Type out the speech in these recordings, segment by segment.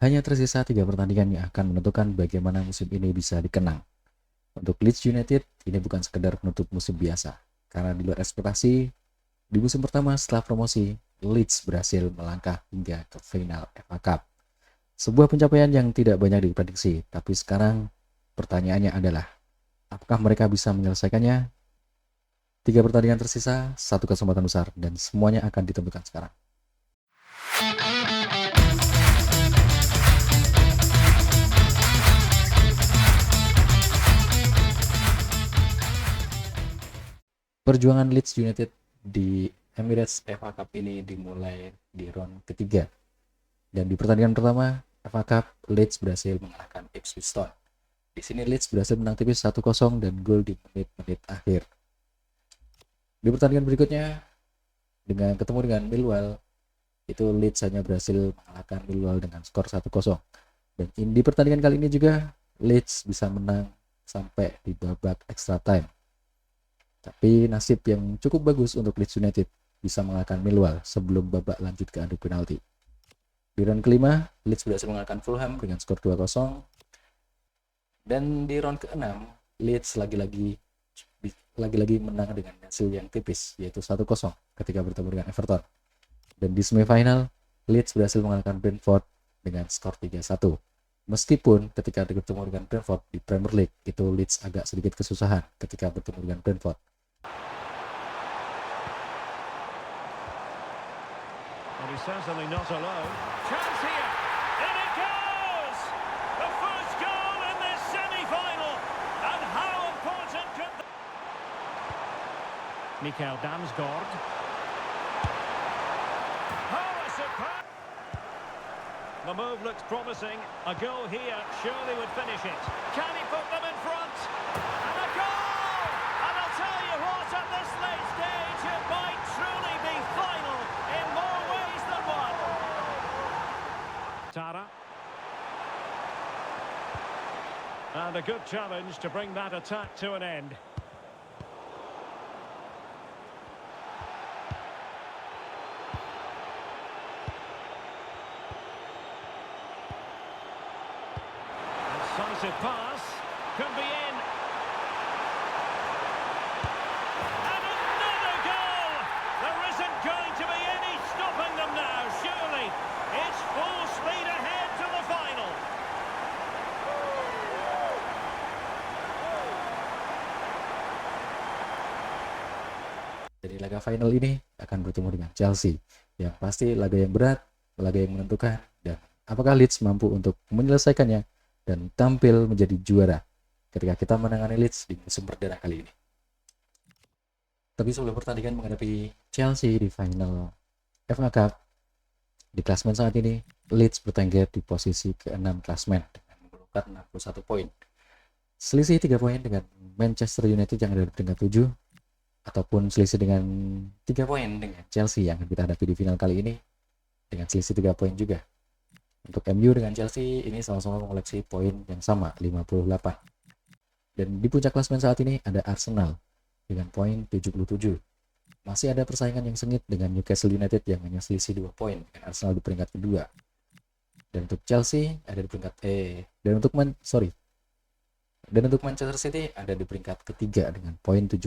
Hanya tersisa 3 pertandingan yang akan menentukan bagaimana musim ini bisa dikenang. Untuk Leeds United, ini bukan sekedar penutup musim biasa. Karena di luar ekspektasi, di musim pertama setelah promosi, Leeds berhasil melangkah hingga ke final FA Cup. Sebuah pencapaian yang tidak banyak diprediksi, tapi sekarang pertanyaannya adalah, apakah mereka bisa menyelesaikannya? 3 pertandingan tersisa, 1 kesempatan besar, dan semuanya akan ditentukan sekarang. Perjuangan Leeds United di Emirates FA Cup ini dimulai di round ketiga. Dan di pertandingan pertama, FA Cup, Leeds berhasil mengalahkan Ipswich Town. Di sini Leeds berhasil menang tipis 1-0 dan gol di menit-menit akhir. Di pertandingan berikutnya, dengan ketemu dengan Millwall, itu Leeds hanya berhasil mengalahkan Millwall dengan skor 1-0. Dan di pertandingan kali ini juga, Leeds bisa menang sampai di babak extra time. Tapi nasib yang cukup bagus untuk Leeds United bisa mengalahkan Millwall sebelum babak lanjut ke adu penalti. Di round kelima, Leeds berhasil mengalahkan Fulham dengan skor 2-0. Dan di round ke-6, Leeds lagi-lagi menang dengan hasil yang tipis, yaitu 1-0 ketika bertemu dengan Everton. Dan di semifinal, Leeds berhasil mengalahkan Brentford dengan skor 3-1. Meskipun ketika bertemu dengan Brentford di Premier League, itu Leeds agak sedikit kesusahan ketika bertemu dengan Brentford. He's certainly not alone. Chance here. In it goes! The first goal in this semi-final. And how important could that... Mikael Damsgaard. Oh, a superb... The move looks promising. A goal here surely would finish it. Can he put them in front? And a goal! And I'll tell you what, at this late stage, it might truly be final in more ways than one. Tara. And a good challenge to bring that attack to an end. Incisive pass. Could be in. And another goal! There isn't going to be any stopping them now, surely. It's full speed ahead to the final. Jadi laga final ini akan bertemu dengan Chelsea, yang pasti laga yang berat, laga yang menentukan, dan apakah Leeds mampu untuk menyelesaikannya dan tampil menjadi juara ketika kita menangani Leeds di musim perdana kali ini. Tapi sebelum pertandingan menghadapi Chelsea di final FA Cup, di klasmen saat ini, Leeds bertengger di posisi ke-6 klasmen dengan mengumpulkan 61 poin. Selisih 3 poin dengan Manchester United yang ada di peringkat 7, ataupun selisih dengan 3 poin dengan Chelsea yang kita hadapi di final kali ini dengan selisih 3 poin juga. Untuk MU dengan Chelsea ini sama-sama mengoleksi poin yang sama, 58. Dan di puncak klasemen saat ini ada Arsenal dengan poin 77. Masih ada persaingan yang sengit dengan Newcastle United yang hanya selisih 2 poin dengan Arsenal di peringkat kedua. Dan untuk Chelsea ada di peringkat dan untuk Manchester City ada di peringkat ketiga dengan poin 71.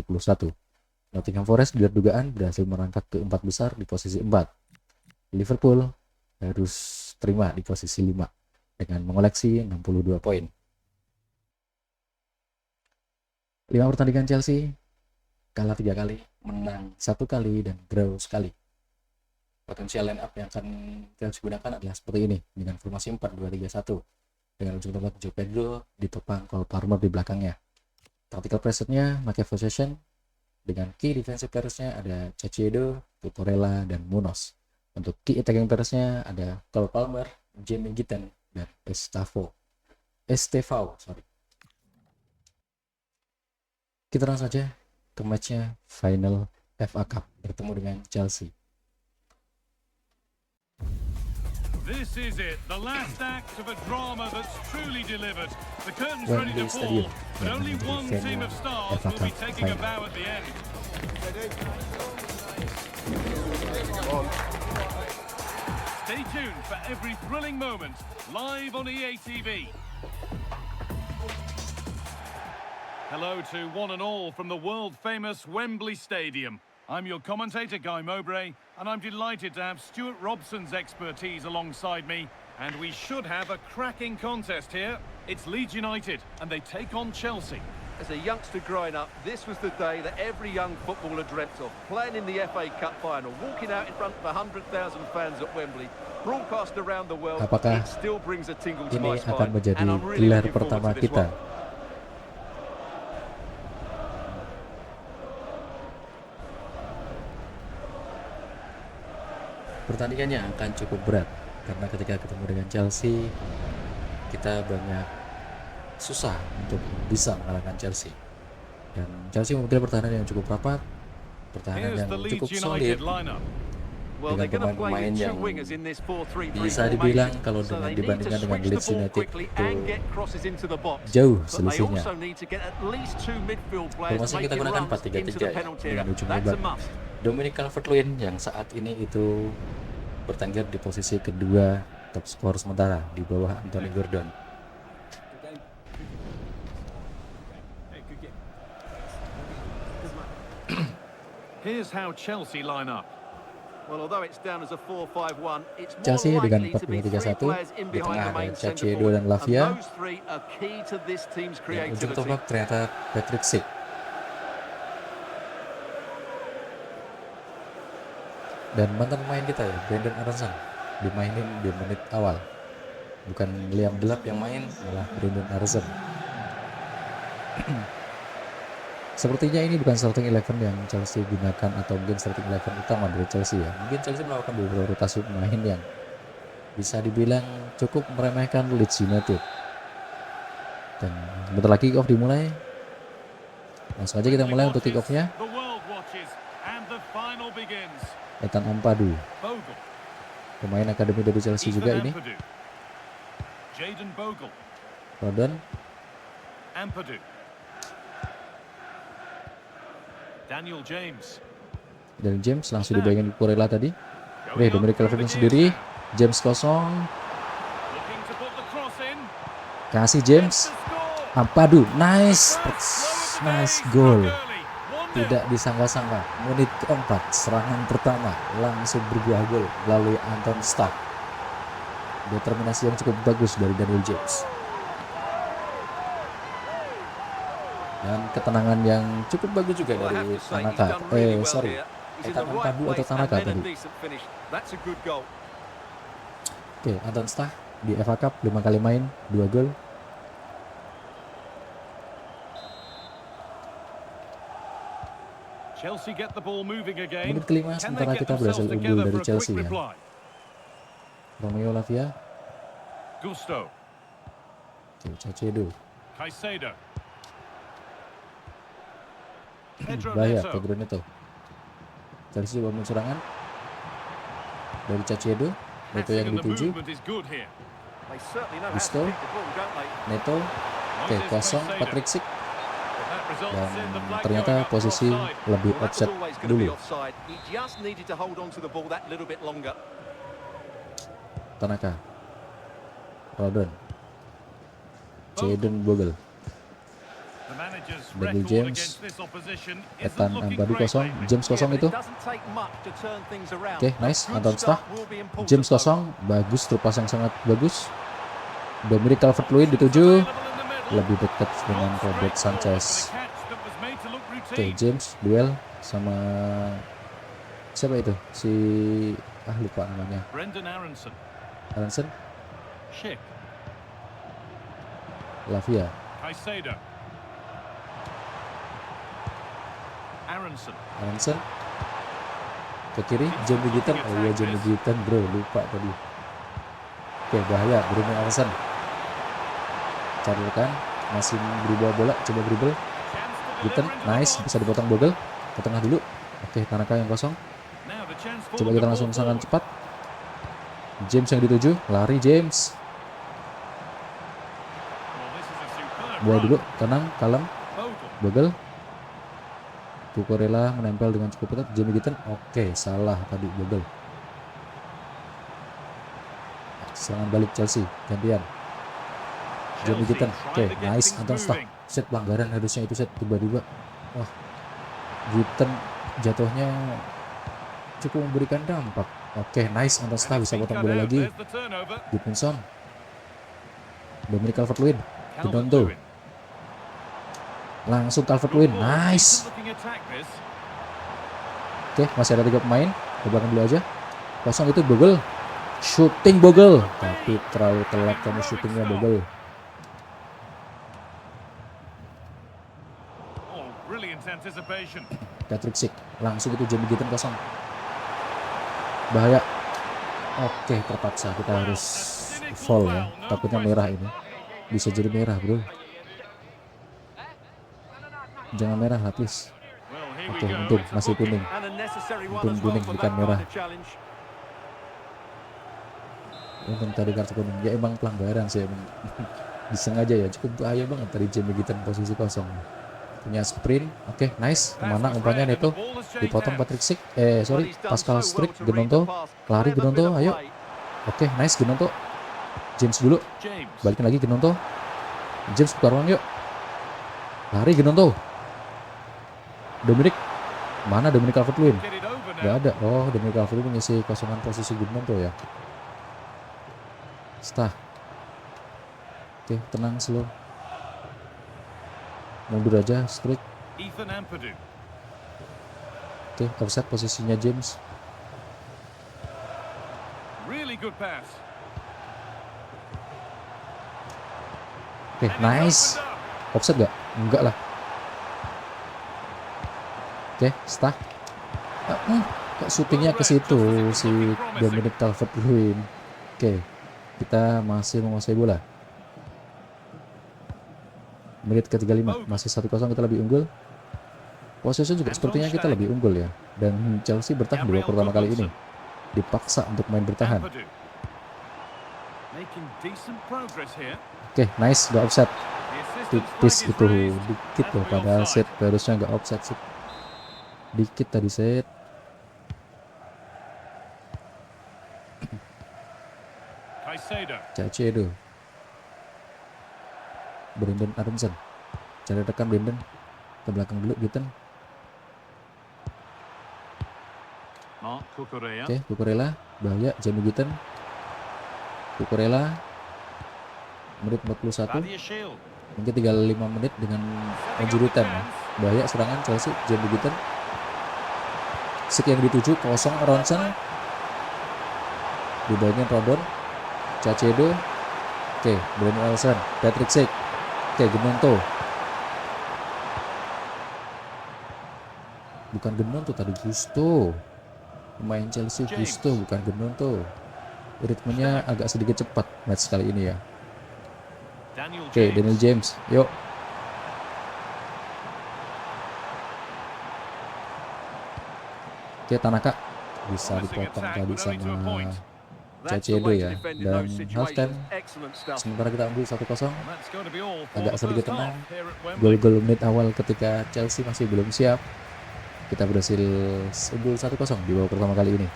Nottingham Forest di luar dugaan berhasil merangkak ke 4 besar di posisi 4. Liverpool harus terima di posisi 5 dengan mengoleksi 62 poin. 5 pertandingan Chelsea, kalah 3 kali, menang 1 kali, dan draw sekali. Potensial line up yang akan Chelsea gunakan adalah seperti ini, dengan formasi 4-2-3-1, dengan ujung tombak Joe Pedro ditopang Cole Palmer di belakangnya. Tactical presence-nya pakai possession, dengan key defensive players-nya ada Caicedo, Cucurella, dan Munoz. Untuk key attacking players-nya ada Cole Palmer, Jamie Gitten, dan Estevao. Kita langsung saja ke matchnya final FA Cup bertemu dengan Chelsea. This is it, the last act of a drama that's truly delivered. The curtain's ready Wembley to fall, Stadium but yang only menjadi one venue team of stars FA will be Cup taking a final. bow at the end. Stay tuned for every thrilling moment live on EA TV. Hello to one and all from the world-famous Wembley Stadium. I'm your commentator, Guy Mowbray, and I'm delighted to have Stuart Robson's expertise alongside me. And we should have a cracking contest here. It's Leeds United, and they take on Chelsea. As a youngster growing up, this was the day that every young footballer dreamt of. Playing in the FA Cup final, walking out in front of 100,000 fans at Wembley, broadcast around the world, Apakah it still brings a tingle to ini my akan spine. menjadi And I'm really gelar looking forward pertama to this kita? one. Pertandingannya akan cukup berat karena ketika ketemu dengan Chelsea kita banyak susah untuk bisa mengalahkan Chelsea, dan Chelsea memiliki pertahanan yang cukup rapat, pertahanan Here's yang the cukup Leeds solid United lineup. Well, they're dengan going to play pemain-pemain with two yang wingers in this 4-3-3 bisa dibilang formation. kalau So dengan they need to dibandingkan dengan switch the Leeds ball United quickly itu and get crosses into the box. jauh But they selisihnya. also need to get at least two midfield players Formasi yang kita making gunakan runs into 4-3-3 the ya, penalty dengan area. ujung That's lebar a must. Dominic Calvert-Lewin yang saat ini itu bertengger di posisi kedua top skor sementara di bawah Anthony Gordon. Here's how Chelsea line up. Well, although it's down as a 4-5-1, it's more Chelsea dengan likely to be three 4-3-1, players in di behind tengah the main ada centre Caicedo forward. dan Lavia. And those three are key to this team's Yang ujung creativity. tombak ternyata Patrick Schick. Dan mantan pemain kita ya, Brandon Aronson, dimainin di menit awal. Bukan Liam Delap yang main, malah Brandon Aronson. Sepertinya ini bukan starting 11 yang Chelsea gunakan, atau mungkin starting 11 utama dari Chelsea ya. Mungkin Chelsea melakukan beberapa rotasi pemain yang bisa dibilang cukup meremehkan Leeds United. Dan bentar lagi kick off dimulai. Langsung aja kita mulai untuk kick off-nya. The world watches and the final begins. Ethan Ampadu, Bogle. pemain akademi dari Chelsea juga ini. Ampadu. Jadon Bogle. Rodon, Ampadu. Daniel James. dan James langsung dibayangin Kurela tadi. Oke, Dominic Calvert-Lewin sendiri. James kosong, Looking to put the cross in. kasih James. Ampadu, nice, nice goal. Tidak disangka-sangka, menit keempat serangan pertama langsung berbuah gol melalui Anton Stark. Determinasi yang cukup bagus dari Daniel James. Dan ketenangan yang cukup bagus juga Well, I dari have to say, he's Tanaka. done really well Sorry, here. He's in Ethan the right Ampadu atau place and Tanaka then a tadi. decent finish. That's a good goal. Oke, Anton Stark di FA Cup 5 kali main, 2 gol. Chelsea get the ball moving again. Menit kelima Can sementara they get kita berhasil themselves unggul together dari for a Chelsea quick ya. reply? Romeo Lavia, Gusto. Caicedo, Caicedo. Pedro bahaya Neto. Pedro Neto. Chelsea bangun serangan dari Caicedo, Neto Passing yang and the dituju, movement is good here. They certainly know how Gusto. to pick the ball, don't they? Neto, oke Moses kosong Caicedo. Patrick Schick, That results dan in the flag ternyata going up for posisi offside. lebih Well, that was offset always going to be dulu. offside. He just needed to hold on to the ball that little bit longer. Tanaka, Rodon, Jadon Bogle, The manager's Daniel record James, against this opposition isn't Ethan looking Ampadu great kosong, lately. James kosong Yeah, itu. but it doesn't take much to turn things around. Oke, nice, A good Anton Stark. start will be important, James though. kosong, bagus, terpasang sangat bagus. Dominic Calvert-Lewin dituju, Available in the middle. lebih dekat dengan Gone Robert straight forward Sanchez. for the catch that was made to look Oke, routine. James duel sama siapa itu? Si lupa namanya. Brendan Aronson. Aronson, Schick. Lavia, Caicedo. Aronson. Aronson ke kiri, Jamie Gitton. Oh iya, Jamie Gitton bro, lupa tadi. Oke, bahaya, Bruno Aronson. Cari rekan, masih berubah bola, coba dribble. Chance to Gitton, deliver into the nice, box. bisa dipotong Bogle. Ke tengah dulu. Oke, Tanaka yang kosong. Now the chance for Coba the kita ball langsung serangan forward. cepat. James yang dituju, lari James. Well, this is a superb Bola run. dulu, tenang, kalem. Bogle. Bogle. Cucurella menempel dengan cukup ketat. Jamie Gitton, oke, salah tadi Bogle. Serangan balik Chelsea, gantian. Jamie Gitton, oke, nice. Anton Stach, set pelanggaran harusnya itu set tiba-tiba. Wah, Gitton jatuhnya cukup memberikan dampak. Oke, nice. Anton Stach bisa potong bola lagi. Gudmundsson, Dominic Calvert-Lewin, Gendonto, langsung Calvert-Lewin, nice. Oke, masih ada 3 pemain. Ke belakang dulu aja. Kosong itu Bogle. Shooting Bogle. Tapi terlalu telat kamu shootingnya Bogle. Patrick Schick. Langsung itu Jamie Gitton kosong. Bahaya. Oke, terpaksa kita harus foul ya. Takutnya merah ini. Bisa jadi merah, bro. Jangan merah lah, please. Oke, untung masih kuning. Untung kuning bukan merah. Untung tadi kartu kuning. Ya emang pelanggaran sih emang. Disengaja ya. Cukup bahaya banget tadi Jamie Gitton posisi kosong. Punya sprint. Oke, nice. Kemana umpannya itu? Dipotong Patrick Schick. Pascal Struijk. Gendonto. Lari Gendonto, ayo. Oke, nice Gendonto. James dulu. Balikin lagi Gendonto. James buka ruang yuk. Lari Gendonto. Dominic. Mana Dominic Calvert-Lewin? Gak ada. Oh, Dominic Calvert-Lewin mengisi kosongan posisi Gendonto ya. Stach. Oke, tenang slow. Mundur aja, Struijk. Oke, offset posisinya James. Oke, nice. Offset gak? Enggak lah. Oke, Stach. Kok syutingnya ke situ si Dominic Calvert-Lewin. Oke, kita masih menguasai bola. Menit ke-35, masih 1-0 kita lebih unggul. Possession juga sepertinya kita lebih unggul ya. Dan Chelsea bertahan di babak pertama kali ini. Dipaksa untuk main bertahan. Oke, nice, gak offset. Tipis itu, dikit loh padahal set. Harusnya gak offset sih. Dikit tadi set. Caicedo. Brandon Aronson. Cari rekan Brandon. Ke belakang dulu Gitton. Oke, Cucurella. Bahaya, Jamie Gitton. Cucurella. Menit 41. Mungkin tinggal 5 menit dengan injury time ya. Bahaya serangan Chelsea, Jamie Gitton. Schick yang dituju, kosong Aronson. Di bagian Rodon. Caicedo. Oke, Brandon Aronson. Patrick Schick. Oke, Gendonto. Bukan Gendonto tadi, Gusto. Pemain Chelsea Gusto, bukan Gendonto. Ritmenya agak sedikit cepat match kali ini ya. Oke, Daniel James. Yuk. Oke, Tanaka. Bisa dipotong tadi sama Caicedo ya. Dan halftime. Sementara kita unggul 1-0. Agak sedikit tenang. Gol-gol menit awal ketika Chelsea masih belum siap. Kita berhasil unggul 1-0 di babak pertama kali ini.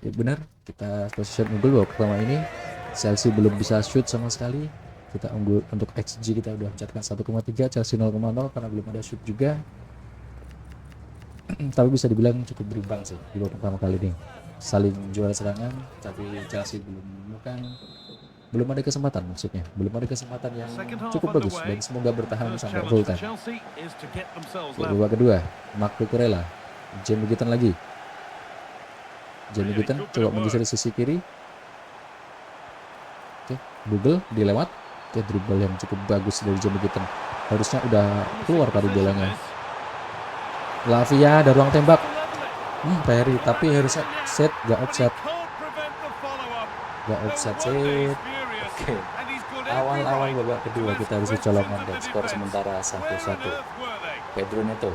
Ya benar, kita position unggul babak pertama ini. Chelsea belum bisa shoot sama sekali. Kita unggul untuk XG kita udah mencatatkan 1,3, Chelsea 0,0 karena belum ada shoot juga. Tapi bisa dibilang cukup berimbang sih di babak pertama kali ini. Saling jual serangan, tapi Chelsea belum ada kesempatan maksudnya. Belum ada kesempatan yang cukup bagus dan semoga bertahan sampai full time. Babak kedua, Marc Cucurella, Jamie Gitton lagi. Jamie Gitton coba menggeser sisi kiri. Oke, Bogle dilewat. Oke, dribble yang cukup bagus dari Jamie Gitton. Harusnya udah keluar tadi bolanya. Lavia ada ruang tembak. Perry, tapi harusnya set, gak offset. Gak offset set. Oke. Awal-awal babak kedua kita harus kecolongan dan skor sementara 1-1. Pedro Neto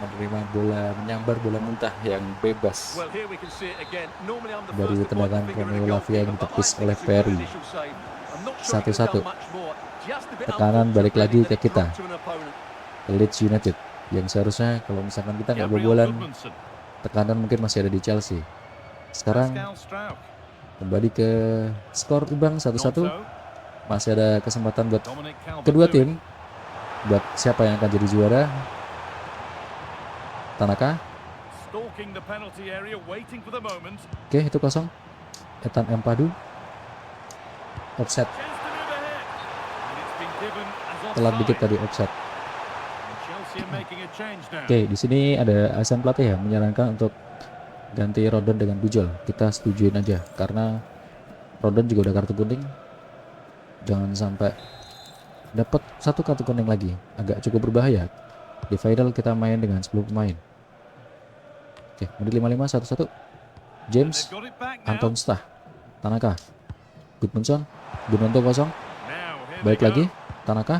menerima bola, menyambar bola muntah yang bebas dari tendangan Romeo Lavia yang ditepis oleh Perry. 1-1. Tekanan balik lagi ke kita, Leeds United, yang seharusnya kalau misalkan kita nggak kebobolan tekanan mungkin masih ada di Chelsea. Sekarang Pascal Struijk. kembali ke skor imbang 1-1. Nonso. Masih ada kesempatan buat Dominic kedua Calvert-Lewin. tim, buat siapa yang akan jadi juara. Tanaka. Stalking the penalty area, waiting for the moment. Oke, itu kosong. Ethan Empadu. Offset. Chance to move ahead. And it's been given as Telat dikit offside. tadi offset. And Chelsea are making a change now. Oke, di sini ada Hasan pelatih ya menyarankan untuk ganti Rodon dengan Bujol. Kita setujuin aja karena Rodon juga udah kartu kuning. Jangan sampai dapat satu kartu kuning lagi, agak cukup berbahaya. Di final kita main dengan 10 pemain. Oke, menit 55 1-1. James, They've got it back now. Anton Stah, Tanaka, Gudmundsson, Gunonto kosong. Now, here Balik they lagi, go. Tanaka.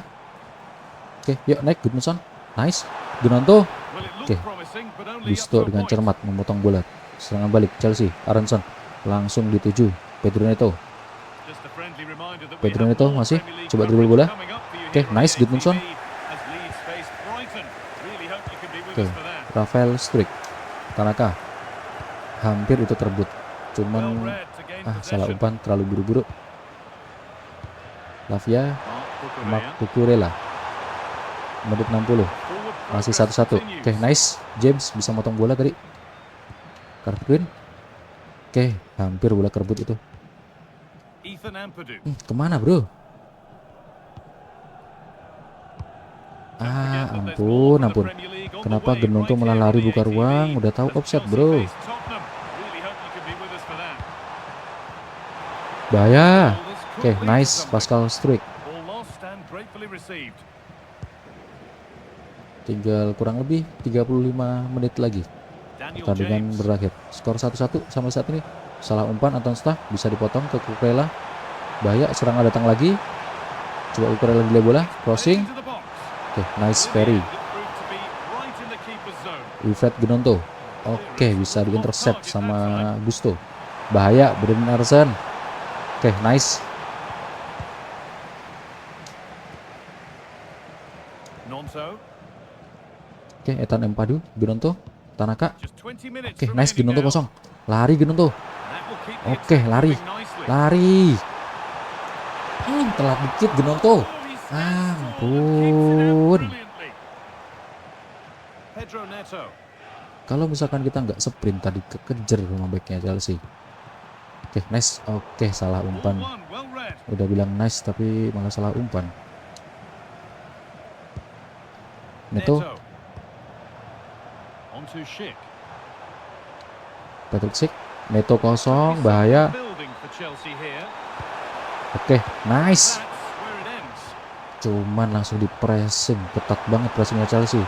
Oke, yuk naik Gudmundsson. Nice. Gunonto. Well, it looked Oke. promising, but only up Gusto to a dengan point. cermat memotong bola. Serangan balik Chelsea, Aronson langsung dituju Pedro Neto. Just a friendly reminder that we Pedro have Neto more masih Premier League coba coverage dribble bola. coming up for you Oke, here on nice, the Gudmundsson. ATV as Leeds face Brighton. Really hope you can be with Oke, us for that. Rafael Struijk, Tanaka. Hampir itu terebut. Well Cuman read to gain salah possession. umpan terlalu buru-buru. Lavia, Marc Cucurella. Cucurella. Menit 60. Forward Masih progress 1-1. continues. Oke, nice. James bisa motong bola tadi. Kartu. Oke, hampir bola kerebut itu. Ethan Ampadu. Kemana bro? Don't forget that there's Ampun, more from the ampun. Premier League on the Kenapa way Gunonto right malah here on lari the buka ATV ruang? Udah tahu as offset Chelsea bro. face Tottenham. Really hope you can be with us for that. Bahaya. Well, this could Oke, lead to nice. something. Pascal Struijk. Ball lost and gratefully received. Tinggal kurang lebih 35 menit lagi. Daniel Pertandingan James. berakhir. Skor 1-1 sampai saat ini. Salah umpan Anton Stah bisa dipotong ke Cucurella. Bahaya, serangan datang lagi. Coba Cucurella delay bola, crossing. Into the box. Oke, nice In the Ferry. end, it proved to be right in the keeper's zone. Wilfred Gunonto. Oke, bisa diintercept sama Gusto. Bahaya, Brendan Aronson. Oke, nice. Nonso. Oke, Ethan Empadu, Gunonto, Tanaka. Just 20 minutes Oke, nice, remaining Gunonto now. kosong. Lari Gunonto. That will keep the Oke, attack lari. moving nicely. Lari. Telat dikit Gunonto. Oh, he stands tall and kicks it out Ampun. brilliantly. Pedro Neto. Kalau misalkan kita nggak sprint tadi kekejar sama backnya Chelsea. Oke, nice. Oke, salah Ball umpan. one, well read. Udah bilang nice tapi malah salah umpan. Neto, On to Schick. Patrick Schick. Neto kosong, bahaya. Building for Chelsea here. Oke, nice. That's where it ends. Cuman langsung di pressing, ketat banget pressingnya Chelsea. Over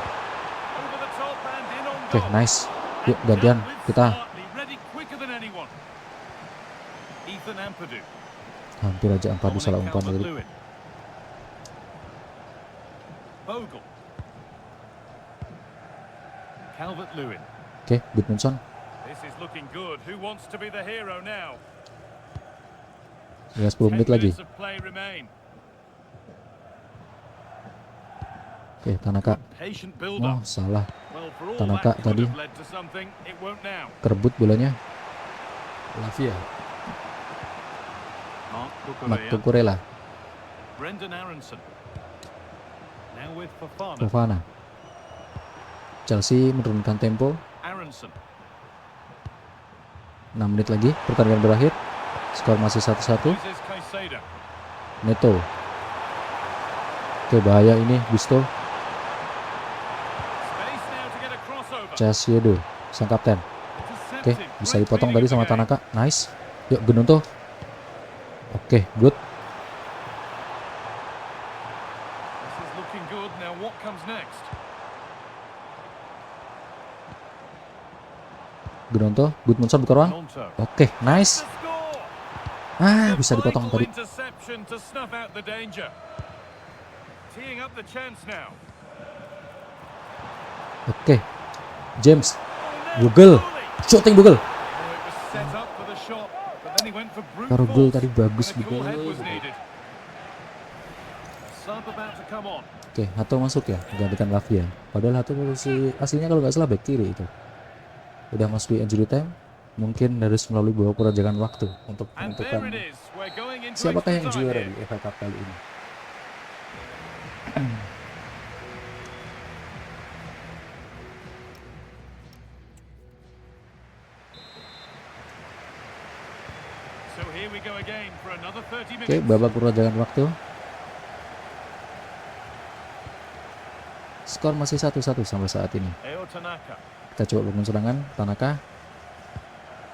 the top and in on Oke, goal. nice. Yuk And gantian dealt with kita. smartly, ready quicker than anyone. Ethan Ampadu. Hampir aja Empadu Dominic salah umpan tadi. Calvert-Lewin. Bogle. Calvert-Lewin. Oke, Gudmundsson. This is looking good. Who wants to be the hero now? Ya 10 menit 10 lagi. minutes of play remain. Oke, Tanaka. Patient Oh, build-up. salah. Well, for all Tanaka that could tadi. have led to something, it won't now. Kerebut bolanya. Lavia. Marc Cucurella. Cucurella. Brendan Aronson. Now with Fofana. Fofana. Chelsea menurunkan tempo. Aronson. 6 menit lagi. Pertandingan berakhir. Skor masih 1-1. Moses Caicedo. Neto. Oke, bahaya ini Gusto. Space now to get a crossover. Casiedo, sang kapten. Oke, Deceptive. bisa Great dipotong reading tadi of sama the game. Tanaka. Nice. Yuk, Gunonto. Oke, good. This is looking good. Now what comes next? Gunonto, Gudmundsson buka ruang. Nonto. Oke, nice. The score. Ah, The bisa dipotong vital tadi. interception to snuff out the danger. Teeing up the chance now. Oke. James, Oh, now Google. Foley. Shooting Google. Oh, it was set up for the shot, but then he went for brute Taruh gol force tadi bagus when a cool head Google. was needed. Sub about to come on. Oke, Hato masuk ya, menggantikan Lavia. Padahal Hato posisi aslinya kalau nggak salah back kiri itu. udah masuk di injury time, mungkin harus melalui beberapa perjalanan waktu untuk And there menentukan it is. We're going into siapakah yang extra time juara here. di FA Cup kali ini. So here we go again for another 30 Oke, minutes. babak perjalanan waktu. Skor masih 1-1 sampai saat ini. Eo Tanaka. Kita coba bangun serangan. Tanaka,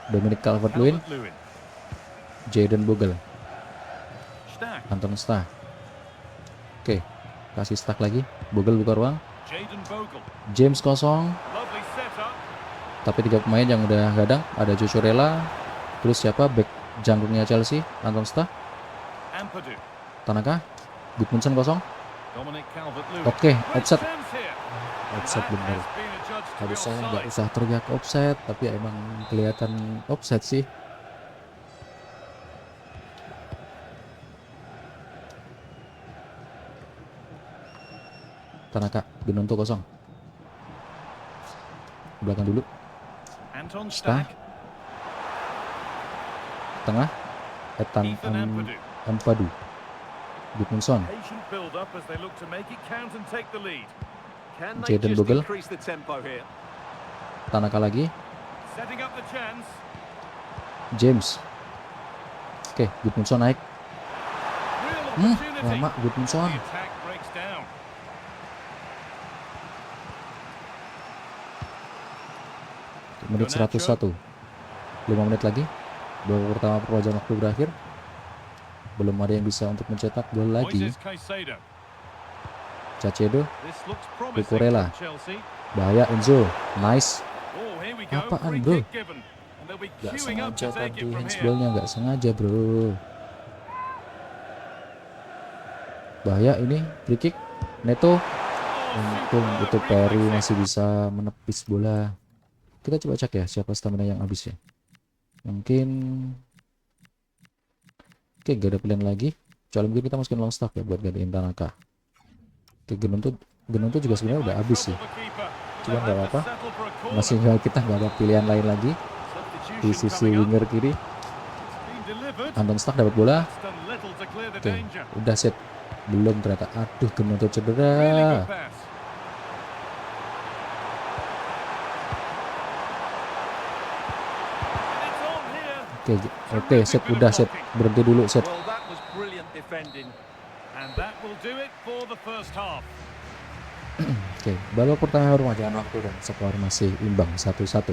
Dominic Calvert-Lewin, Calvert-Lewin. Jayden Bogle, Stack. Anton Stah. Oke, kasih Stah lagi. Bogle buka ruang. Jayden Bogle. James kosong. Lovely setup. Tapi 3 pemain yang udah gadang. Ada Cucurella. Terus siapa? Back janggungnya Chelsea, Anton Stah. Ampadu. Tanaka. Gudmundsson kosong. Dominic Calvert-Lewin. Oke, Great offset. chance here. Offset That bener. has been adjudged to be Harusnya nggak offside. usah teriak offset, tapi ya emang kelihatan offset sih. Tanaka, Gunonto kosong. Belakang dulu, Anton Stah. Stack. tengah. Ethan Ethan Ampadu. Ampadu. Gudmundsson, Patient build up as they look to make it count and take the lead. Can they Jayden just Bogle. increase the tempo here? Tanaka lagi. Setting up the chance. James. Oke, Gudmundsson naik. Real opportunity. Lama Gudmundsson. The attack breaks down. Menit 101. 5 menit lagi. Babak pertama perpanjangan waktu berakhir. Belum ada yang bisa untuk mencetak gol lagi. Moises Caicedo. Cacedo, This looks promising Cucurella. from Chelsea. bahaya Enzo. Nice. Oh, here we go. Apaan, Free bro? kick given. And they'll be Gak queuing up sengaja to take tadi it from here. handsballnya, gak sengaja bro. Bahaya ini free kick. Neto. Untung itu Perry masih bisa menepis bola. Kita coba cek ya siapa stamina yang habis ya. Mungkin oke, gak ada pilihan lagi. Kecuali mungkin kita masukin long staff ya buat gantiin Tanaka. Oke, Gunonto juga sebenarnya udah habis sih. Cuma nggak apa-apa. Masih kita nggak ada pilihan lain lagi. Di sisi winger kiri, Anton Stah dapat bola. Oke, udah set. Belum ternyata. Aduh, Gunonto cedera. Oke, set, udah set. Berhenti dulu set. Well, that was brilliant defending. And that will do it for the first half. Oke, babak pertama perpanjangan waktu dan skor masih imbang 1-1.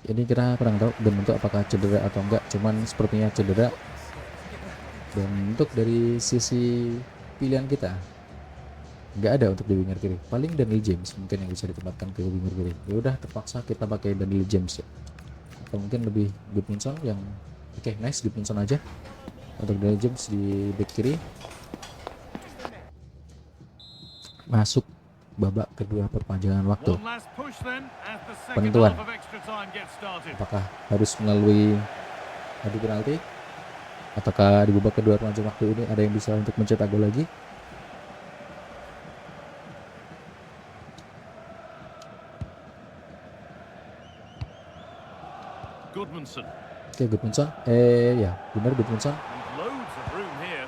Ini kita kurang tahu bentuk apakah cedera atau enggak, cuman sepertinya cedera. Dan untuk dari sisi pilihan kita nggak ada untuk di winger kiri. Paling Daniel James mungkin yang bisa ditempatkan ke winger kiri. Ya udah, terpaksa kita pakai Daniel James ya. Atau mungkin lebih Gudmundsson yang nice, Gudmundsson aja untuk Daniel James di back kiri. Masuk babak kedua perpanjangan waktu. One last push then as the second Penentuan. half of extra time gets started. Apakah harus melalui adu penalti, ataukah di babak kedua perpanjangan waktu ini ada yang bisa untuk mencetak gol lagi? Gudmundsson. Oke, Gudmundsson. Ya, benar Gudmundsson. And loads of room here.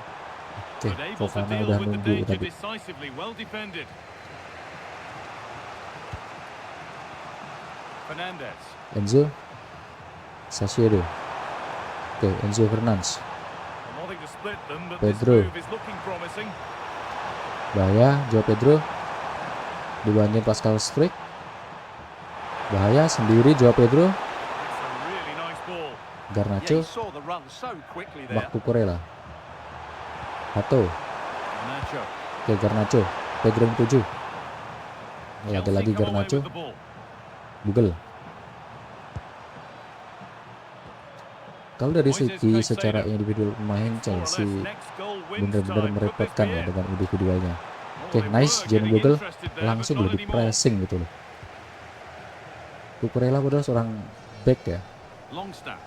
Oke, But able to Fofana deal udah with the nunggu danger tadi. decisively. Well defended. Fernandez. Enzo Sashedo. Oke, Enzo Fernandes. Wanting to split them, but Pedro. this move is looking promising. Bahaya, Joao Pedro. Dibanding Pascal Struijk. Bahaya sendiri Joao Pedro. It's a really nice ball. Yeah, Garnacho, he saw the run so quickly there. Marc Cucurella. Hato. Nacho. Oke, Garnacho. Pedro 7. Ada lagi come away Garnacho. with the ball. Google. Kalau dari Moises segi Caicedo. secara individual pemain More or Chelsea less, next goal wins benar-benar time. merepotkan Could ya this be dengan it? individualnya. Oh, Oke, they nice, were Jane getting Google interested there, langsung but not lebih anymore. pressing gitu loh. Cucurella padahal seorang back ya. Longstaff.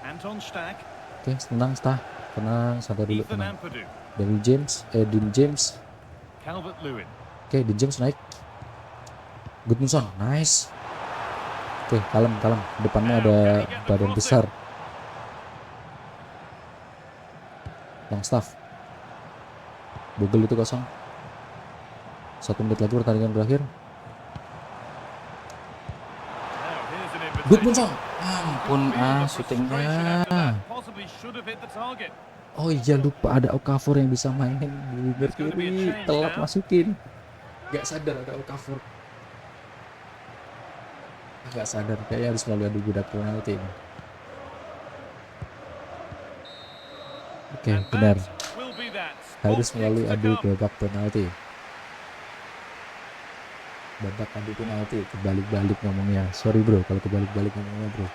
Anton Stack. Oke, tenang Stah, tenang, santai dulu, Ethan tenang. Ampadu. Dean James. Calvert-Lewin. Oke, Dean James naik. Goodmanson, nice. Oke, kalem. Depannya ada badan besar. Longstaff. Bogel itu kosong. 1 menit lagi pertandingan berakhir. Goodmanson. Ampun, syutingnya. Oh iya, lupa ada Okafor yang bisa main di winger kiri. Telat masukin. Gak sadar ada Okafor. Gak sadar, kayaknya harus melalui adu budak penalti ini. Oke, benar. Harus melalui adu babak penalti. Babak adu penalti, kebalik-balik ngomongnya. Sorry bro, kalau kebalik-balik ngomongnya bro.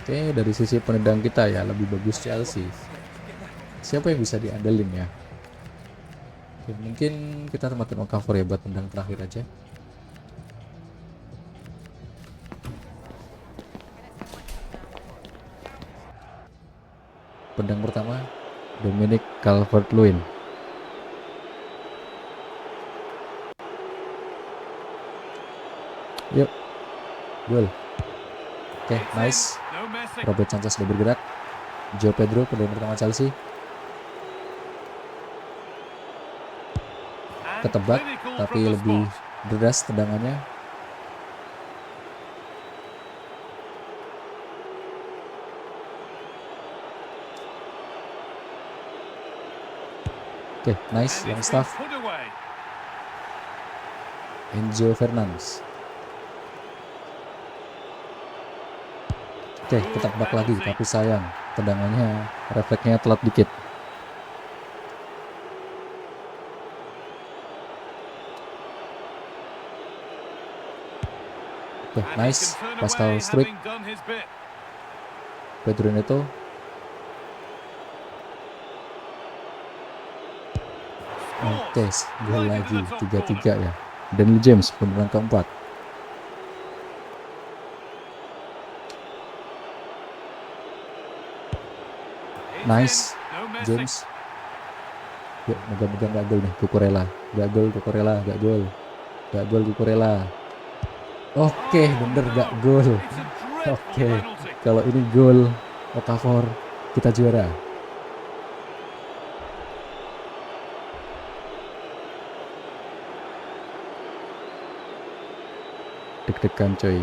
Oke, dari sisi penendang kita ya lebih bagus Chelsea. Siapa yang bisa diandelin ya? Oke, mungkin kita tempatin Okafor ya buat tendang terakhir aja. Pendang pertama Dominic Calvert-Lewin. Yuk, gol. Oke, nice. Robert Sanchez sudah bergerak. Joe Pedro pendang pertama Chelsea. Ketebak, tapi lebih deras tendangannya. Oke, nice, Longstaff. Enzo Fernandes. Oke, ketebak lagi, tapi sayang tendangannya, refleksnya telat dikit. Oke, nice, Pascal Struijk. Pedro Neto. Oke, gol lagi, 3-3 ya. Daniel James penyerang keempat. Nice, James. Yuk, moga-moga gak gol nih, Cucurella. Gak gol, Cucurella. Oke, bener gak gol. Oke, kalau ini gol Okafor, kita juara. Deg-degan coy.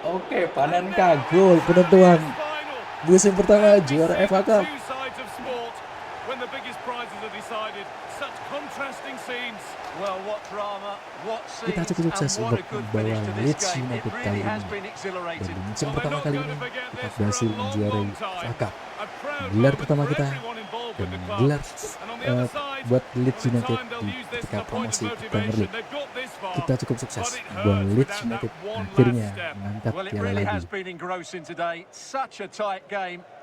Oke, Panenka gol penentuan musim pertama juara FA Cup. Kita cukup sukses untuk membawa Leeds United kali ini. Dan di musim pertama kali ini kita berhasil menjuarai FA Cup. Gelar pertama kita dan gelar buat Leeds United di ketika promosi ke Premier League. Kita cukup sukses bahwa Leeds United akhirnya mengangkat piala lagi.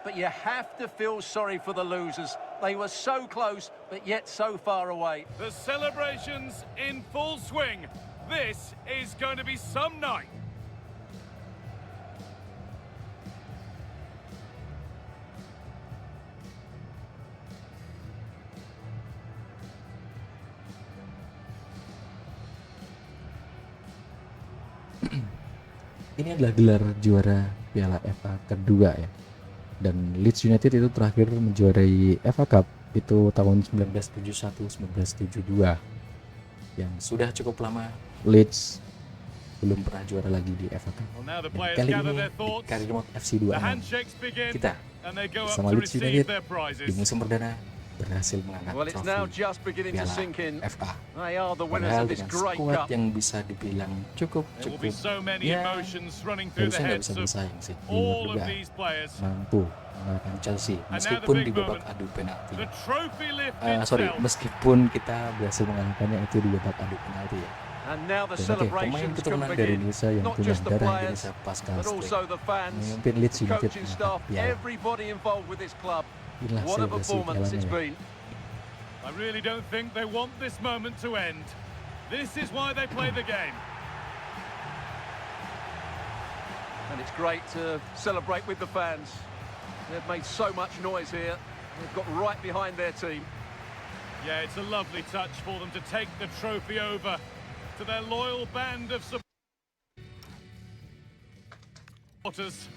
But you have to feel sorry for the losers. They were so close, but yet so far away. The celebrations in full swing. This is going to be some night. Ini adalah gelar juara Piala FA kedua ya. Dan Leeds United itu terakhir menjuarai FA Cup itu tahun 1971-1972. Yang sudah cukup lama Leeds belum pernah juara lagi di FA Cup. Dan kali ini di Karimot FC 26 kita bersama Leeds United di musim perdana berhasil mengangkat trofi Piala FA. Padahal dengan skuad yang bisa dibilang cukup ya harusnya nggak bisa bersaing sih, juga mampu mengalahkan Chelsea meskipun di babak adu penalti. Meskipun kita berhasil mengalahkannya itu di babak adu penalti ya. Dan pemain keturunan dari Indonesia yang punya darah Indonesia, Pascal Struijk, memimpin Leeds United mengangkat piala. Inilah selebrasi pialanya. I really don't think they want this moment to end. This is why they play the game. And it's great to celebrate with the fans. They've made so much noise here. They've got right behind their team. Yeah, it's a lovely touch for them to take the trophy over to their loyal band of supporters.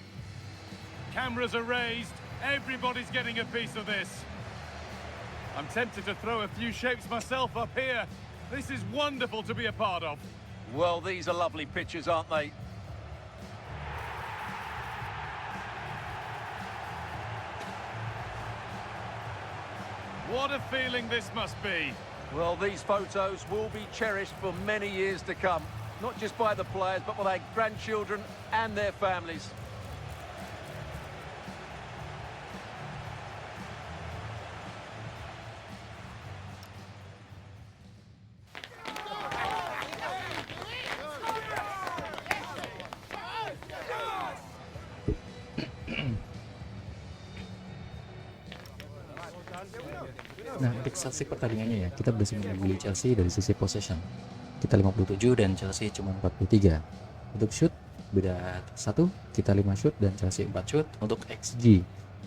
Cameras are raised. Everybody's getting a piece of this. I'm tempted to throw a few shapes myself up here. This is wonderful to be a part of. Well, these are lovely pictures, aren't they? What a feeling this must be. Well, these photos will be cherished for many years to come. Not just by the players, but by their grandchildren and their families. Nah, untuk statistik pertandingannya ya, kita berhasil mengungguli Chelsea dari sisi possession. Kita 57 dan Chelsea cuma 43. Untuk shoot beda 1, kita 5 shoot dan Chelsea 4 shoot. Untuk XG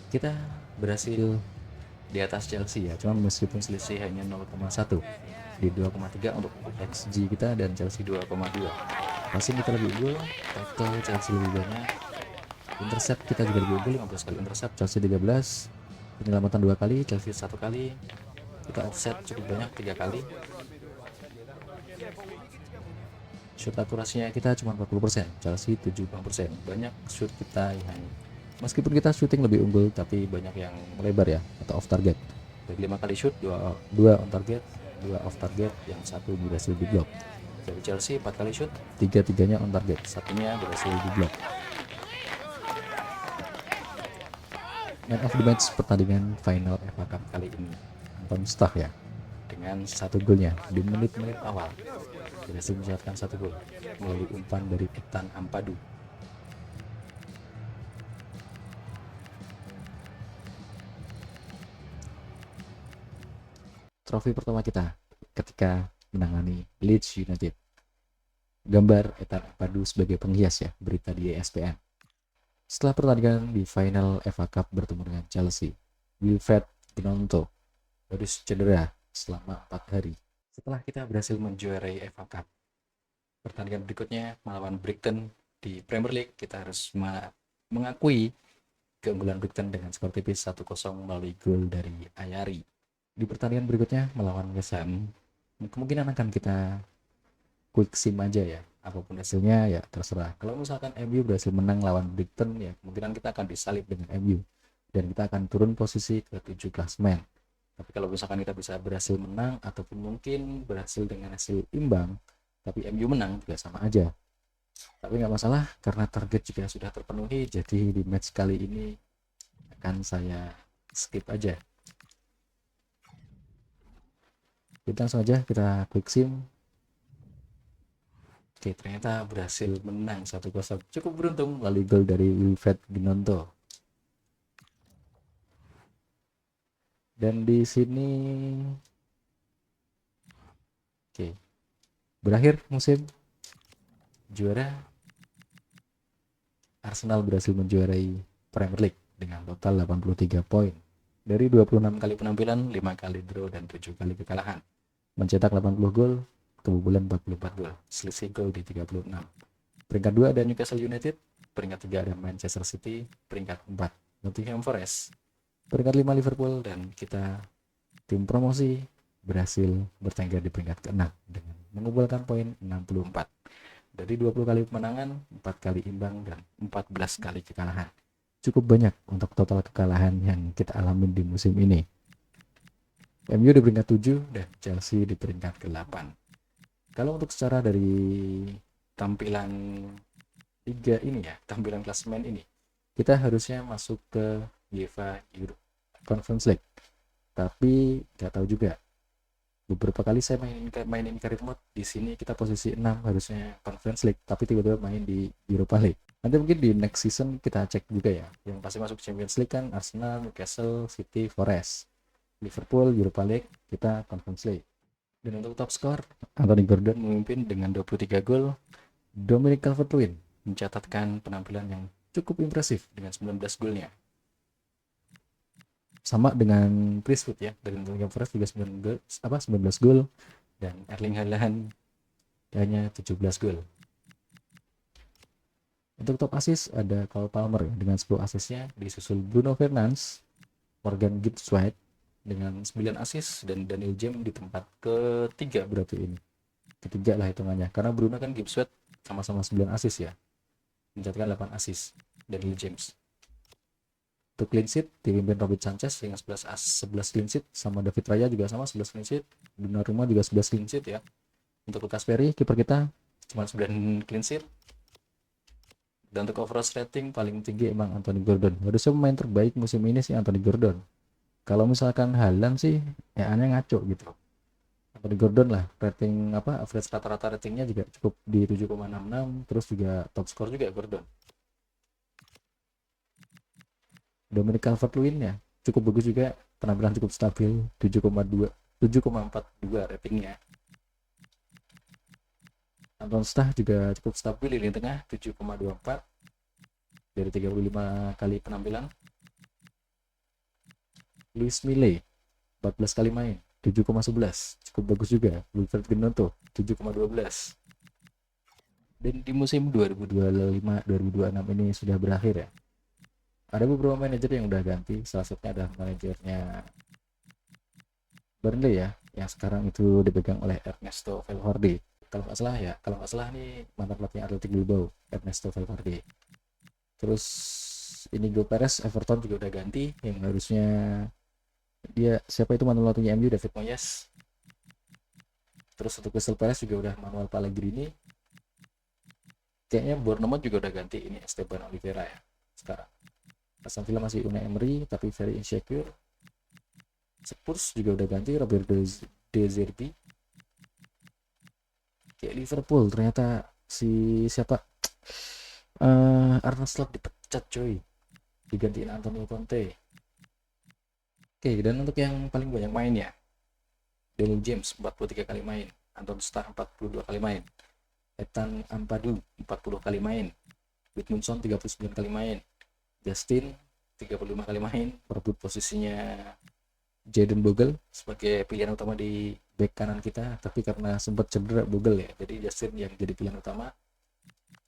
kita berhasil di atas Chelsea ya, cuma meskipun selisih hanya 0,1 di 2,3 untuk XG kita dan Chelsea 2,2. Passing kita lebih unggul, tackle Chelsea lebih banyak, intercept kita juga lebih unggul, 15 kali intercept Chelsea 13, penyelamatan 2 kali Chelsea 1 kali, kita offset cukup banyak 3 kali. Shoot akurasinya kita cuma 40%, Chelsea 70%. Banyak shoot kita yang meskipun kita shooting lebih unggul tapi banyak yang melebar ya atau off target. Dari 5 kali shoot, 2 on target, 2 off target, yang 1 berhasil di block. Dari Chelsea 4 kali shoot, 3-3-nya on target, 1-nya berhasil di block. Man of the match pertandingan final FA Cup kali ini Anton Stach ya, dengan 1 golnya di menit-menit awal berhasil mencetakkan 1 gol melalui umpan dari Ethan Ampadu. Trofi pertama kita ketika menangani Leeds United. Gambar Ethan Ampadu sebagai penghias ya, berita di ESPN. Setelah pertandingan di final FA Cup bertemu dengan Chelsea, Wilfred Gnonto harus cedera selama 4 hari. Setelah kita berhasil menjuarai FA Cup, pertandingan berikutnya melawan Brighton di Premier League, kita harus mengakui keunggulan Brighton dengan skor tipis 1-0 melalui gol dari Ayari. Di pertandingan berikutnya melawan West Ham, kemungkinan akan kita quick sim aja ya, apapun hasilnya ya terserah. Kalau misalkan MU berhasil menang lawan Brighton ya, kemungkinan kita akan disalip dengan MU dan kita akan turun posisi ke 7 klasemen. Tapi kalau misalkan kita bisa berhasil menang ataupun mungkin berhasil dengan hasil imbang tapi MU menang juga sama aja. Tapi nggak masalah karena target juga sudah terpenuhi, jadi di match kali ini akan saya skip aja. Kita langsung aja kita quick sim. Oke, ternyata berhasil menang 1-0. Cukup beruntung melalui gol dari Wilfred Gnonto. Dan di sini oke, berakhir musim juara. Arsenal berhasil menjuarai Premier League dengan total 83 poin. Dari 26 kali penampilan, 5 kali draw dan 7 kali kekalahan. Mencetak 80 gol, kebobolan 44 gol. Selisih gol di 36. Peringkat 2 ada Newcastle United, peringkat 3 ada Manchester City, peringkat 4 Nottingham Forest, peringkat 5 Liverpool, dan kita tim promosi berhasil bertengger di peringkat ke-6 dengan mengumpulkan poin 64. Dari 20 kali kemenangan, 4 kali imbang, dan 14 kali kekalahan. Cukup banyak untuk total kekalahan yang kita alami di musim ini. MU di peringkat 7 dan Chelsea di peringkat ke-8. Kalau untuk secara dari tampilan liga ini ya, tampilan klasemen ini, kita harusnya masuk ke UEFA Conference League. Tapi nggak tahu juga. Beberapa kali saya mainin career mode di sini kita posisi 6 harusnya Conference League, tapi tiba-tiba main di Europa League. Nanti mungkin di next season kita cek juga ya. Yang pasti masuk Champions League kan Arsenal, Newcastle, City, Forest, Liverpool, Europa League, kita Conference League. Dan untuk top skor, Anthony Gordon memimpin dengan 23 gol, Dominic Calvert-Lewin mencatatkan penampilan yang cukup impresif dengan 19 golnya. Sama dengan Priestwood ya, dari Nottingham Forest juga 19 gol, dan Erling Haaland hanya 17 gol. Untuk top assist ada Cole Palmer ya, dengan 10 assistnya, disusul Bruno Fernandes, Morgan Gibbs-White dengan 9 assist, dan Daniel James di tempat ketiga berarti ini. Ketiga lah hitungannya, karena Bruno kan Gibbs-White sama-sama 9 assist ya, mencatatkan 8 assist Daniel James. Untuk clean sheet dipimpin Robert Sanchez dengan 11 clean sheet, sama David Raya juga sama 11 clean sheet, Donnarumma juga 11 clean sheet ya. Untuk Lucas Perry kiper kita cuma 9 clean sheet. Dan untuk overall rating paling tinggi emang Anthony Gordon. Harusnya pemain terbaik musim ini sih Anthony Gordon. Kalau misalkan Haaland sih ya aneh ngaco gitu. Anthony Gordon lah, rating average rata-rata ratingnya juga cukup di 7,66, terus juga top score juga Gordon. Dominic Calvert-Lewin ya cukup bagus juga, penampilan cukup stabil, 7,42 ratingnya. Anton Stah juga cukup stabil di lini tengah, 7,24 dari 35 kali penampilan. Luis Mille 14 kali main, 7,11, cukup bagus juga. Wilfred Gnonto 7,12. Dan di musim 2025-2026 ini sudah berakhir ya. Ada beberapa manajer yang udah ganti, salah satunya adalah manajernya Burnley ya, yang sekarang itu dipegang oleh Ernesto Valverde. Kalau nggak salah nih mantan pelatih Athletic Bilbao, Ernesto Valverde. Terus Inigo Perez Everton juga udah ganti, yang harusnya dia siapa itu mantan pelatihnya MU, David Moyes. Terus untuk Crystal Palace juga udah Manuel Pellegrini. Kayaknya Bournemouth juga udah ganti, ini Esteban Oliveira ya sekarang. Aston Villa masih Unai Emery tapi very insecure. Spurs juga udah ganti Roberto De Zerbi. Kayak Liverpool ternyata si siapa Arne Slot dipecat coy, digantiin Antonio Conte. Oke, dan untuk yang paling banyak main ya, Daniel James 43 kali main, Anton Stah 42 kali main, Ethan Ampadu 40 kali main, Gudmundsson 39 kali main, Justin 35 kali main, merebut posisinya Jadon Bogle sebagai pilihan utama di back kanan kita, tapi karena sempat cedera Bogle ya, jadi Justin yang jadi pilihan utama.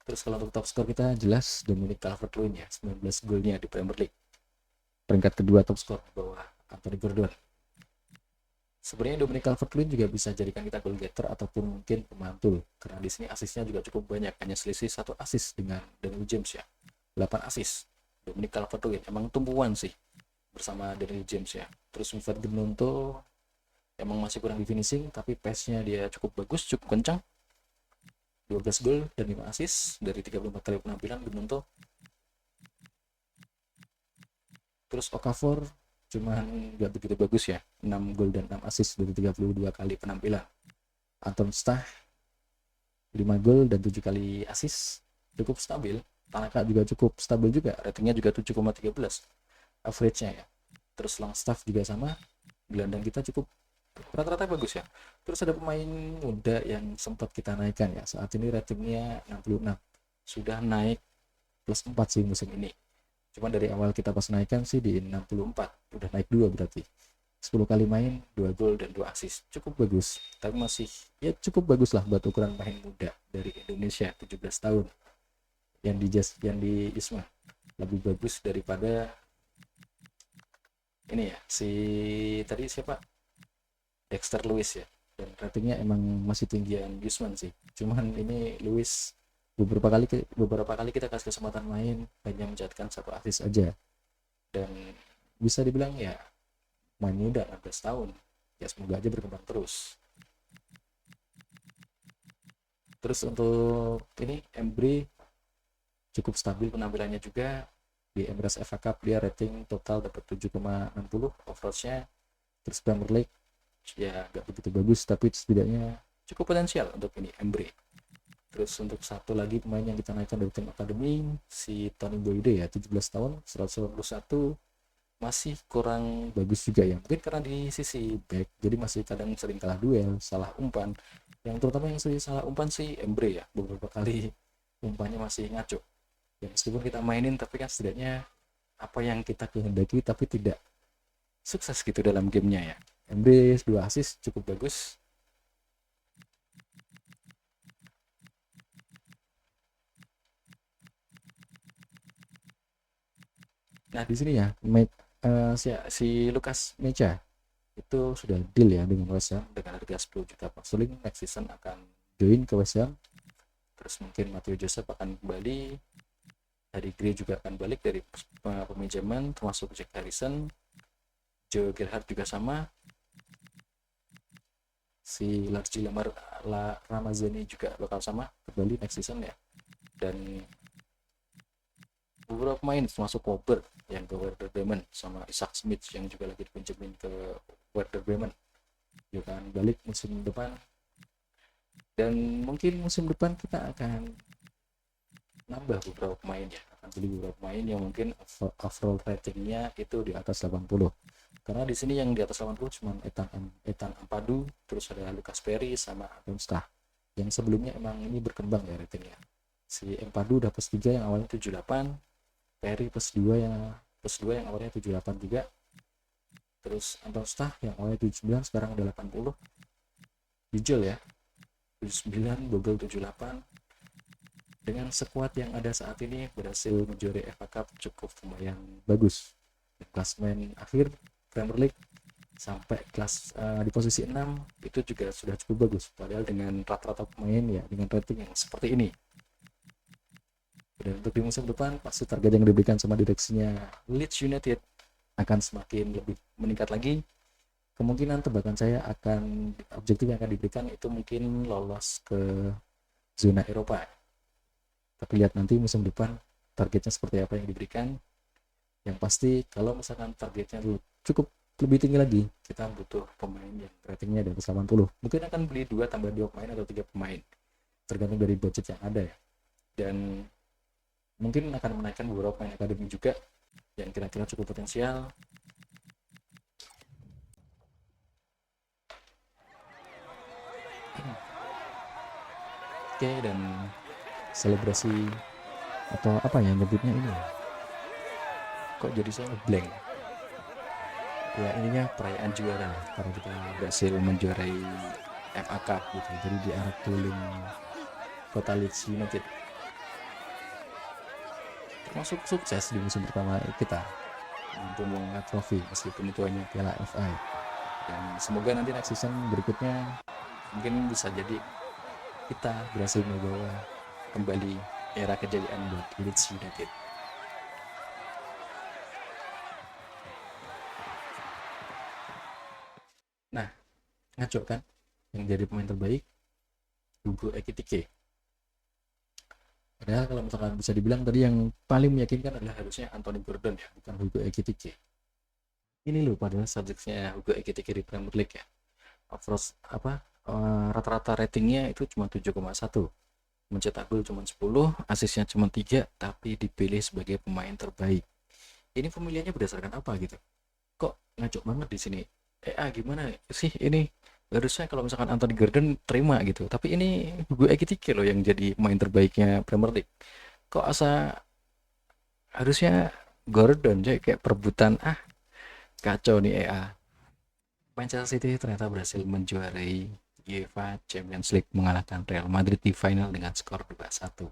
Terus kalau untuk top skor kita jelas Dominic Calvert-Lewin ya, 19 golnya di Premier League, peringkat kedua top skor bawah Anthony Gordon. Sebenarnya Dominic Calvert-Lewin juga bisa jadikan kita goal getter ataupun mungkin pemantul, karena di sini asisnya juga cukup banyak, hanya selisih 1 asis dengan Daniel James ya, 8 asis. Dominic Calvert-Lewin emang tumpuan sih bersama Daniel James ya. Terus Wilfred Gnonto emang masih kurang di finishing, tapi pace-nya dia cukup bagus, cukup kencang. 12 gol dan 5 assist dari 34 kali penampilan Gnonto. Terus Okafor cuman gak begitu bagus ya, 6 gol dan 6 assist dari 32 kali penampilan. Anton Stah 5 gol dan 7 kali assist, cukup stabil. Tanaka juga cukup stabil juga, ratingnya juga 7,13 average-nya ya. Terus Longstaff juga sama, gelandang kita cukup rata-rata bagus ya. Terus ada pemain muda yang sempat kita naikkan ya, saat ini ratingnya 66, sudah naik plus 4 sih musim ini. Cuman dari awal kita pas naikkan sih di 64, udah naik 2 berarti. 10 kali main, 2 gol dan 2 assist, cukup bagus. Tapi masih ya cukup bagus lah buat ukuran pemain muda dari Indonesia 17 tahun yang di Isma. Lebih bagus daripada ini ya, si tadi siapa, Dexter Lewis ya, dan ratingnya emang masih tinggian Yusman sih. Cuman ini Lewis beberapa kali kita kasih kesempatan main, hanya mencatatkan 1 assist aja, dan bisa dibilang ya main muda 16 tahun ya, semoga aja berkembang terus. Terus untuk ini Embry cukup stabil penampilannya juga. Di Emirates FA Cup dia rating total dapat 7,60 overall-nya. Terus Premier League ya gak begitu bagus, tapi setidaknya cukup potensial untuk ini Embry. Terus untuk satu lagi pemain yang kita naikkan dari tim akademi, si Tony Boyde ya, 17 tahun, 191, masih kurang bagus juga ya. Mungkin karena di sisi back, jadi masih kadang sering kalah duel, salah umpan. Yang terutama yang sering salah umpan sih Embry ya, beberapa kali umpannya masih ngaco. Ya meskipun kita mainin tapi kan setidaknya apa yang kita kehendaki tapi tidak sukses gitu dalam gamenya ya. Emre 2 assist cukup bagus. Nah di sini ya si Lucas Mecha itu sudah deal ya dengan West Ham dengan harga 10 juta pound sterling. Next season akan join ke West Ham. Terus mungkin Matteo Joseph akan kembali, Harry Gray juga akan balik dari peminjaman, termasuk Jack Harrison, Joe Gerhardt juga sama, si Largi Ramazani juga bakal sama kembali next season ya. Dan beberapa pemain termasuk Coburn yang ke Werder Bremen sama Isaac Smith yang juga lagi dipinjemin ke Werder Bremen juga akan balik musim depan. Dan mungkin musim depan kita akan nambah beberapa pemain ya, akan beli beberapa pemain yang mungkin overall ratingnya itu di atas 80. Karena di sini yang di atas 80 cuma Ethan Ampadu, terus ada Lucas Perry sama Adam Stah. Yang sebelumnya emang ini berkembang ya ratingnya. Si Ampadu udah plus 3 yang awalnya 78, Perry plus 2 yang awalnya 78 juga. Terus Adam Stah yang awalnya 79 sekarang udah 80. Dijual ya. 79 double 78. Dengan skuad yang ada saat ini berhasil menjuarai FA Cup cukup lumayan bagus. Klasmen akhir Premier League sampai kelas di posisi 6 itu juga sudah cukup bagus, padahal dengan rata-rata pemain ya dengan rating yang seperti ini. Dan untuk di musim depan pasti target yang diberikan sama direksinya Leeds United akan semakin lebih meningkat lagi. Kemungkinan tebakan saya akan objektif yang akan diberikan itu mungkin lolos ke zona Eropa. Tapi lihat nanti musim depan targetnya seperti apa yang diberikan. Yang pasti kalau misalkan targetnya cukup lebih tinggi lagi, kita butuh pemain yang ratingnya di atas 80. Mungkin akan beli 2 tambah 2 pemain atau 3 pemain, tergantung dari budget yang ada ya. Dan mungkin akan menaikkan beberapa pemain akademi juga yang kira-kira cukup potensial. Oke, dan selebrasi atau apa ya nyebutnya ini, kok jadi saya blank ya, ininya perayaan juara karena kita berhasil menjuarai FA Cup gitu. Jadi di arak keliling kota Leeds United, termasuk sukses di musim pertama kita untuk mengangkat trofi meskipun itu hanya Piala FA. Dan semoga nanti next season berikutnya mungkin bisa jadi kita berhasil membawa kembali era kejayaan buat Leeds United. Nah, ngaco kan yang jadi pemain terbaik Hugo Ekitike. Padahal kalau misalkan bisa dibilang tadi yang paling meyakinkan adalah harusnya Anthony Gordon ya, bukan Hugo Ekitike. Ini loh padahal subjeknya Hugo Ekitike di Premier League ya. Rata-rata ratingnya itu cuma 7,1. Mencetak gol cuma 10, asisnya cuma 3, tapi dipilih sebagai pemain terbaik. Ini pemilihannya berdasarkan apa gitu? Kok ngaco banget di sini? Gimana sih ini? Harusnya kalau misalkan Anthony Gordon terima gitu, tapi ini Hugo Ekitike loh yang jadi pemain terbaiknya Premier League. Kok harusnya Gordon kayak perebutan kacau nih Manchester City ternyata berhasil menjuarai UEFA Champions League mengalahkan Real Madrid di final dengan skor 2-1.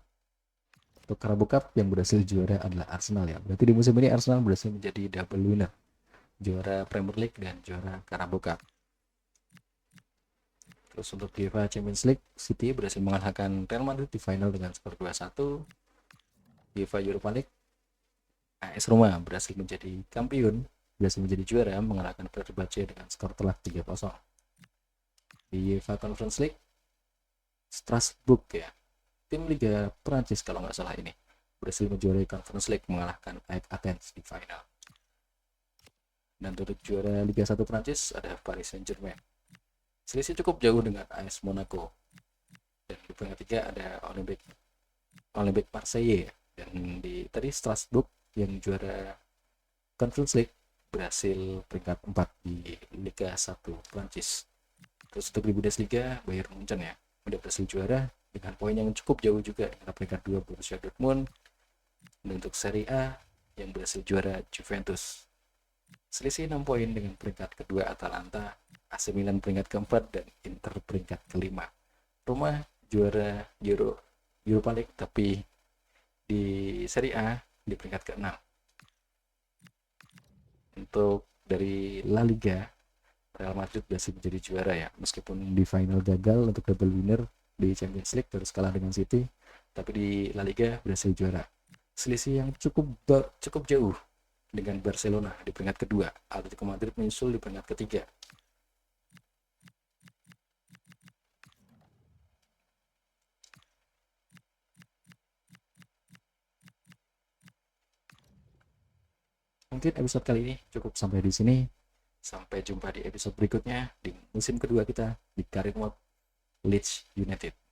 Untuk Carabao Cup yang berhasil juara adalah Arsenal ya. Berarti di musim ini Arsenal berhasil menjadi double winner. Juara Premier League dan juara Carabao Cup. Terus untuk UEFA Champions League, City berhasil mengalahkan Real Madrid di final dengan skor 2-1. UEFA Europa League, AS Roma berhasil menjadi kampiun, berhasil menjadi juara mengalahkan Fenerbahce dengan skor telak 3-0. Di UEFA Conference League, Strasbourg ya, tim Liga Prancis kalau nggak salah ini, berhasil menjuarai Conference League mengalahkan AEK Athens di final. Dan untuk juara Liga 1 Prancis ada Paris Saint-Germain. Selisih cukup jauh dengan AS Monaco. Dan di peringkat 3 ada Olympique Marseille. Dan di tadi Strasbourg yang juara Conference League berhasil peringkat 4 di Liga 1 Prancis. Terus untuk di Bundesliga, Bayern Munchen ya udah berhasil juara dengan poin yang cukup jauh juga dengan peringkat 2 Borussia Dortmund. Dan untuk Serie A yang berhasil juara Juventus. Selisih 6 poin dengan peringkat kedua Atalanta, AC Milan peringkat keempat, dan Inter peringkat kelima. Roma juara Europa League tapi di Serie A di peringkat ke-6. Untuk dari La Liga, Real Madrid berhasil menjadi juara ya, meskipun di final gagal untuk double winner di Champions League terus kalah dengan City, tapi di La Liga berhasil juara. Selisih yang cukup jauh dengan Barcelona di peringkat kedua, Atletico Madrid menyusul di peringkat ketiga. Mungkin episode kali ini cukup sampai di sini. Sampai jumpa di episode berikutnya di musim kedua kita di Karim Leeds United.